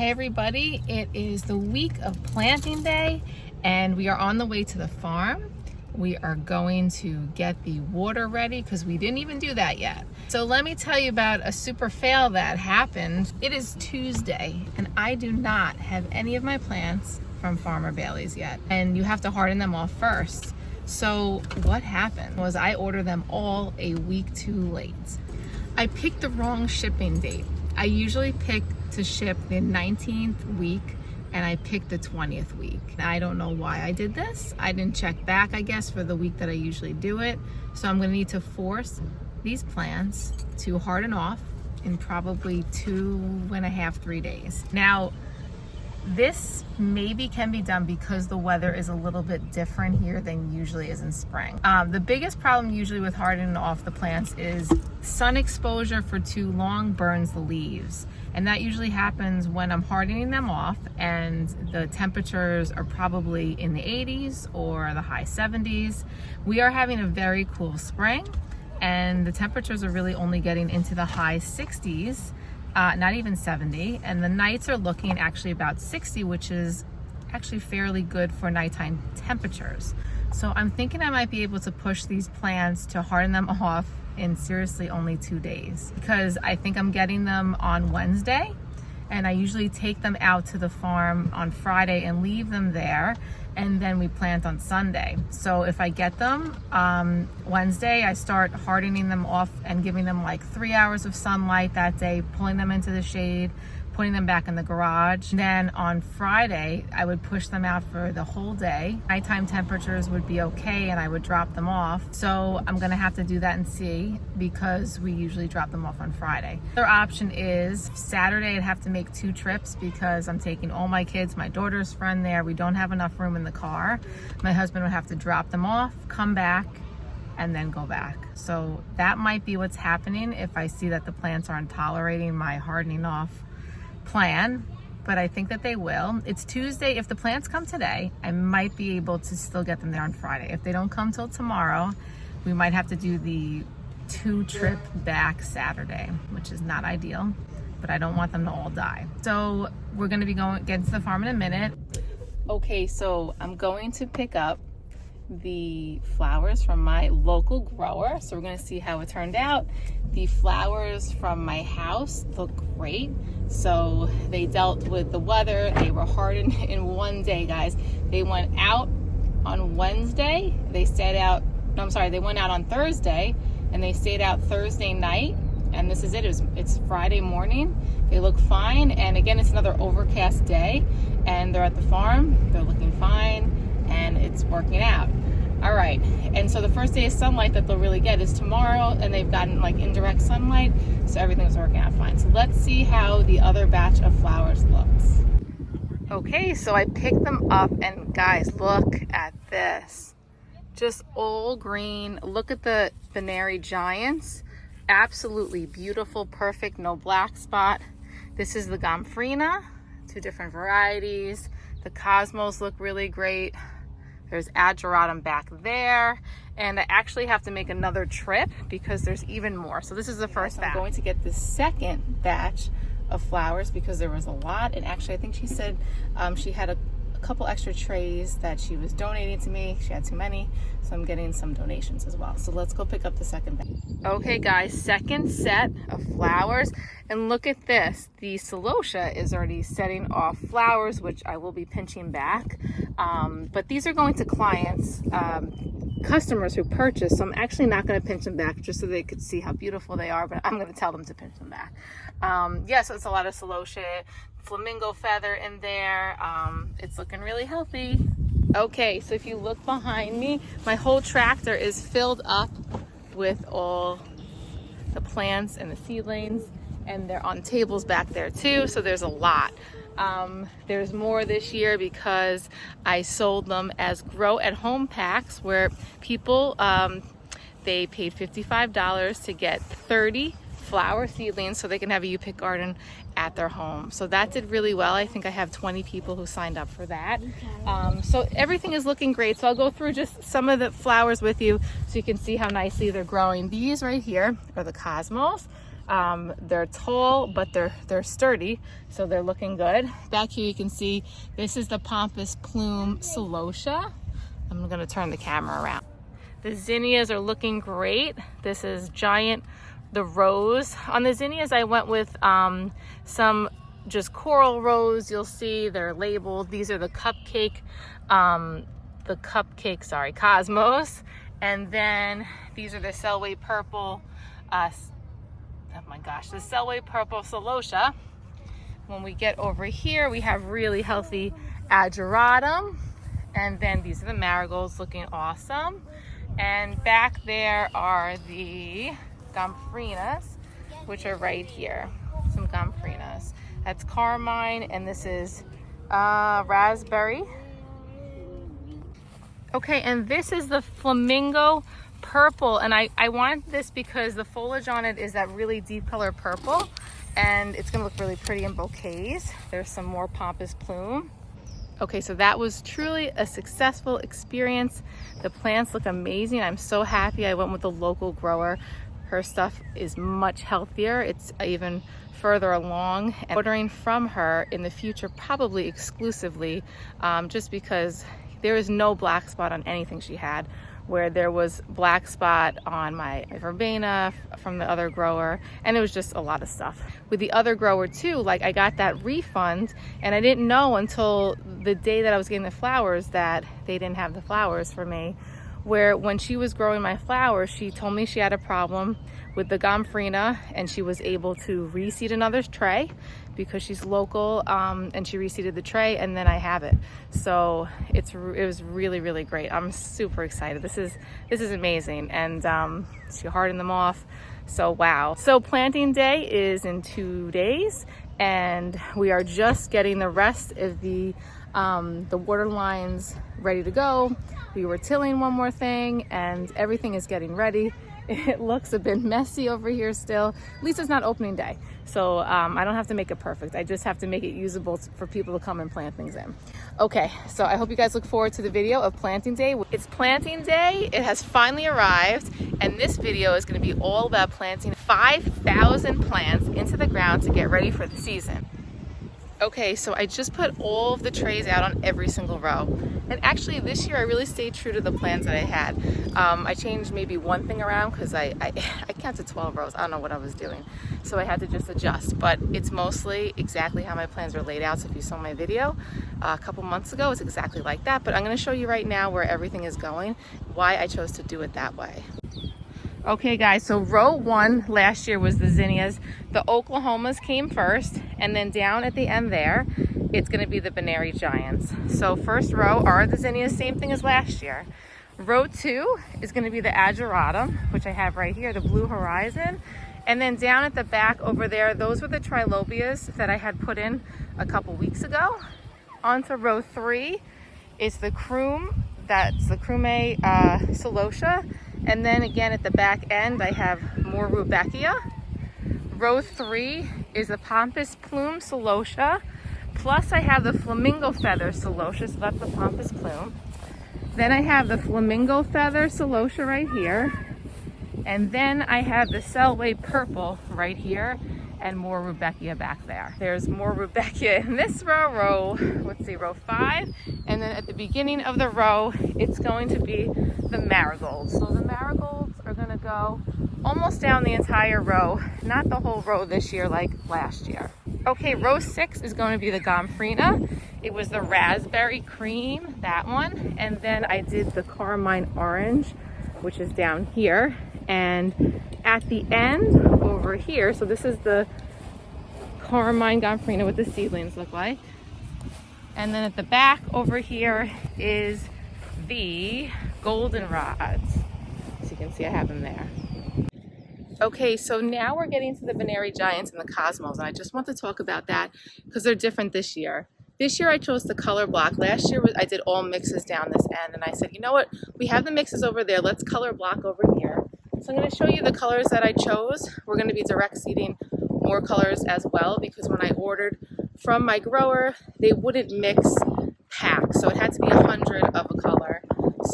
Hey everybody, it is the week of planting day and we are on the way to the farm. We are going to get the water ready because we didn't even do that yet. So let me tell you about a super fail that happened. It is Tuesday and I do not have any of my plants from Farmer Bailey's yet. And you have to harden them off first. So what happened was I ordered them all a week too late. I picked the wrong shipping date. I usually pick to ship the 19th week and I picked the 20th week. I don't know why I did this. I didn't check back, I guess, for the week that I usually do it. So I'm gonna need to force these plants to harden off in probably 2.5, 3 days. Now, this maybe can be done because the weather is a little bit different here than usually is in spring. The biggest problem usually with hardening off the plants is sun exposure for too long burns the leaves. And that usually happens when I'm hardening them off and the temperatures are probably in the 80s or the high 70s. We are having a very cool spring and the temperatures are really only getting into the high 60s. Not even 70, and the nights are looking actually about 60, which is actually fairly good for nighttime temperatures. So I'm thinking I might be able to push these plants to harden them off in seriously only 2 days, because I think I'm getting them on Wednesday and I usually take them out to the farm on Friday and leave them there, and then we plant on Sunday. So if I get them Wednesday, I start hardening them off and giving them like 3 hours of sunlight that day, pulling them into the shade, putting them back in the garage. Then on Friday, I would push them out for the whole day. Nighttime temperatures would be okay and I would drop them off. So I'm gonna have to do that and see, because we usually drop them off on Friday. The other option is Saturday I'd have to make 2 trips because I'm taking all my kids, my daughter's friend there. We don't have enough room in the car. My husband would have to drop them off, come back, and then go back. So that might be what's happening if I see that the plants aren't tolerating my hardening off plan, but I think that they will. It's Tuesday. If the plants come today, I might be able to still get them there on Friday. If they don't come till tomorrow, we might have to do the 2 trip back Saturday, which is not ideal, but I don't want them to all die. So we're gonna be getting to the farm in a minute. Okay, so I'm going to pick up the flowers from my local grower. So we're gonna see how it turned out. The flowers from my house look great. So they dealt with the weather. They were hardened in 1 day, guys. They went out on Wednesday. They stayed out, no, I'm sorry, they went out on Thursday and they stayed out Thursday night. And this is it, it's Friday morning. They look fine. And again, it's another overcast day and they're at the farm. They're looking fine and it's working out. All right, and so the first day of sunlight that they'll really get is tomorrow, and they've gotten like indirect sunlight, so everything's working out fine. So let's see how the other batch of flowers looks. Okay, so I picked them up, and guys, look at this. Just all green. Look at the Veneri Giants. Absolutely beautiful, perfect, no black spot. This is the Gomphrena, 2 different varieties. The Cosmos look really great. There's Ageratum back there, and I actually have to make another trip because there's even more. So this is the first batch. I'm going to get the second batch of flowers because there was a lot, and actually I think she said she had a couple extra trays that she was donating to me. She had too many, so I'm getting some donations as well. So let's go pick up the second batch. Okay guys, second set of flowers, and look at this. The celosia is already setting off flowers, which I will be pinching back. But these are going to clients, customers who purchase, so I'm actually not going to pinch them back just so they could see how beautiful they are, but I'm going to tell them to pinch them back. Yeah, so it's a lot of celosia, flamingo feather in there. It's looking really healthy. Okay, so if you look behind me, my whole tractor is filled up with all the plants and the seedlings, and they're on tables back there too, so there's a lot. There's more this year because I sold them as grow at home packs where people, they paid $55 to get 30 flower seedlings so they can have a you-pick garden at their home. So that did really well. I think I have 20 people who signed up for that. So everything is looking great. So I'll go through just some of the flowers with you so you can see how nicely they're growing. These right here are the Cosmos. They're tall, but they're sturdy, so they're looking good. Back here you can see this is the Pompous Plume Celosia. I'm gonna turn the camera around. The zinnias are looking great. This is giant, the rose. On the zinnias I went with some just coral rose. You'll see they're labeled. These are the cupcake, cosmos. And then these are the Selway purple, oh my gosh, the Selway purple celosia. When we get over here, we have really healthy ageratum. And then these are the marigolds looking awesome. And back there are the gomphrenias, which are right here. Some gomphrenias. That's carmine, and this is raspberry. Okay, and this is the flamingo purple, and I wanted this because the foliage on it is that really deep color purple, and it's gonna look really pretty in bouquets. There's some more Pompous Plume. Okay, so that was truly a successful experience. The plants look amazing. I'm so happy I went with the local grower. Her stuff is much healthier. It's even further along, and ordering from her in the future, probably exclusively, just because there is no black spot on anything she had, where there was black spot on my verbena from the other grower, and it was just a lot of stuff. With the other grower too, like I got that refund, and I didn't know until the day that I was getting the flowers that they didn't have the flowers for me. Where when she was growing my flowers, she told me she had a problem with the gomphrena, and she was able to reseed another tray because she's local, and she reseeded the tray, and then I have it. So it was really, really great. I'm super excited. This is amazing, and she hardened them off. So wow. So planting day is in 2 days, and we are just getting the rest of the water lines ready to go. We were tilling one more thing, and everything is getting ready. It looks a bit messy over here still. At least it's not opening day. So I don't have to make it perfect. I just have to make it usable for people to come and plant things in. Okay, so I hope you guys look forward to the video of planting day. It's planting day. It has finally arrived. And this video is gonna be all about planting 5,000 plants into the ground to get ready for the season. Okay, so I just put all of the trays out on every single row. And actually this year I really stayed true to the plans that I had. I changed maybe one thing around because I counted 12 rows. I don't know what I was doing. So I had to just adjust, but it's mostly exactly how my plans are laid out. So if you saw my video a couple months ago, it's exactly like that. But I'm gonna show you right now where everything is going, why I chose to do it that way. Okay guys, so row 1 last year was the zinnias. The Oklahomas came first, and then down at the end there, it's gonna be the Benary Giants. So first row are the zinnias, same thing as last year. Row 2 is gonna be the Ageratum, which I have right here, the Blue Horizon. And then down at the back over there, those were the Trilobias that I had put in a couple weeks ago. Onto row 3 is the Krume, that's the Krume Celosia. And then again at the back end, I have more Rudbeckia. Row 3 is the Pompous Plume Celosia. Plus I have the Flamingo Feather Celosia, so that's the Pompous Plume. Then I have the Flamingo Feather Celosia right here. And then I have the Selway Purple right here, and more Rudbeckia back there. There's more Rudbeckia in this row, let's see, row 5. And then at the beginning of the row, it's going to be the marigolds. So the marigolds are gonna go almost down the entire row, not the whole row this year like last year. Okay, row 6 is going to be the gomphrena. It was the raspberry cream, that one. And then I did the carmine orange, which is down here. And at the end over here, so this is the carmine gomphrena, what the seedlings look like. And then at the back over here is the goldenrods. So you can see I have them there. Okay, so now we're getting to the Benary Giants and the Cosmos, and I just want to talk about that because they're different this year. This year I chose the color block. Last year I did all mixes down this end, and I said, you know what, we have the mixes over there, let's color block over here. So I'm going to show you the colors that I chose. We're going to be direct seeding more colors as well, because when I ordered from my grower, they wouldn't mix packs, so it had to be 100 of a color.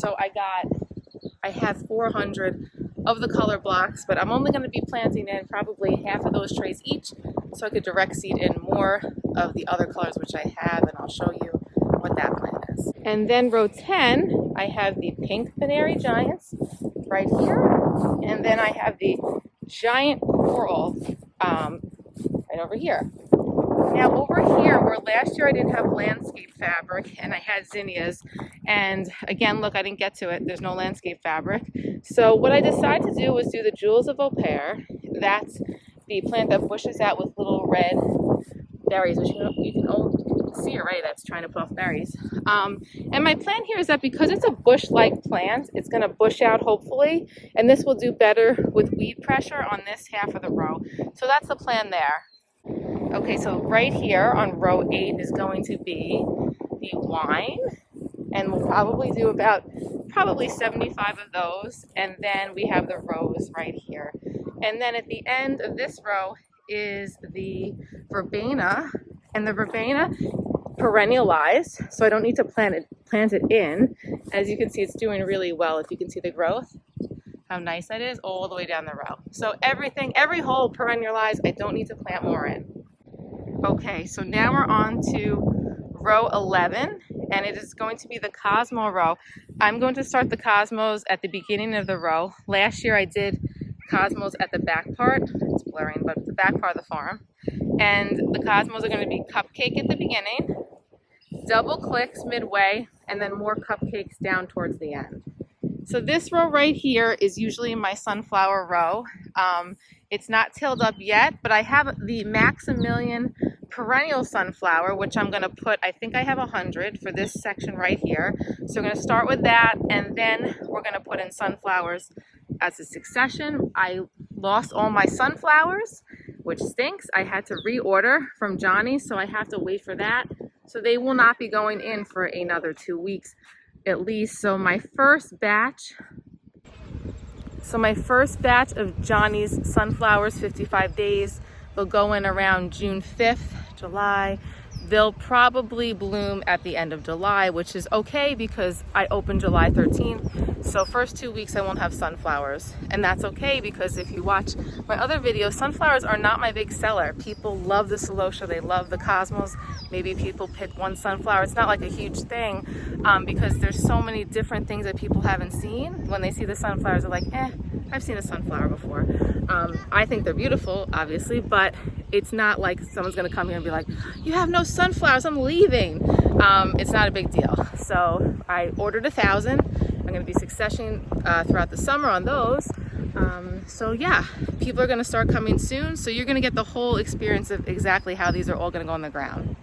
So I have 400 of the color blocks, but I'm only going to be planting in probably half of those trays each, so I could direct seed in more of the other colors which I have, and I'll show you what that plan is. And then row 10, I have the pink Veneri Giants right here, and then I have the giant coral right over here. Now over here, where last year I didn't have landscape fabric and I had zinnias, and again, look, I didn't get to it, there's no landscape fabric. So what I decided to do was do the Jewels of Au-Pair. That's the plant that bushes out with little red berries, which you can see already that's trying to put off berries. And my plan here is that because it's a bush-like plant, it's going to bush out hopefully, and this will do better with weed pressure on this half of the row. So that's the plan there. Okay, so right here on row 8 is going to be the wine, and we'll probably do about 75 of those, and then we have the rose right here. And then at the end of this row is the verbena, and the verbena perennialized, so I don't need to plant it in. As you can see, it's doing really well. If you can see the growth, how nice that is, all the way down the row. So every hole perennialized, I don't need to plant more in. Okay, so now we're on to row 11, and it is going to be the Cosmo row. I'm going to start the Cosmos at the beginning of the row. Last year I did Cosmos at the back part. It's blurring, but the back part of the farm. And the Cosmos are going to be cupcake at the beginning, double clicks midway, and then more cupcakes down towards the end. So this row right here is usually my sunflower row. It's not tilled up yet, but I have the Maximilian perennial sunflower, which I'm going to put, I think I have 100 for this section right here. So we're going to start with that, and then we're going to put in sunflowers as a succession. I lost all my sunflowers, which stinks. I had to reorder from Johnny, so I have to wait for that. So they will not be going in for another 2 weeks at least. So my first batch of Johnny's sunflowers, 55 days, will go in around June 5th, July. They'll probably bloom at the end of July, which is okay because I open July 13th. So first 2 weeks I won't have sunflowers. And that's okay because if you watch my other videos, sunflowers are not my big seller. People love the celosia, they love the cosmos. Maybe people pick one sunflower. It's not like a huge thing because there's so many different things that people haven't seen. When they see the sunflowers, they're like, I've seen a sunflower before. I think they're beautiful, obviously, but it's not like someone's gonna come here and be like, you have no sunflowers, I'm leaving. It's not a big deal. So I ordered 1,000. I'm gonna be successioning throughout the summer on those. So yeah, people are gonna start coming soon. So you're gonna get the whole experience of exactly how these are all gonna go on the ground.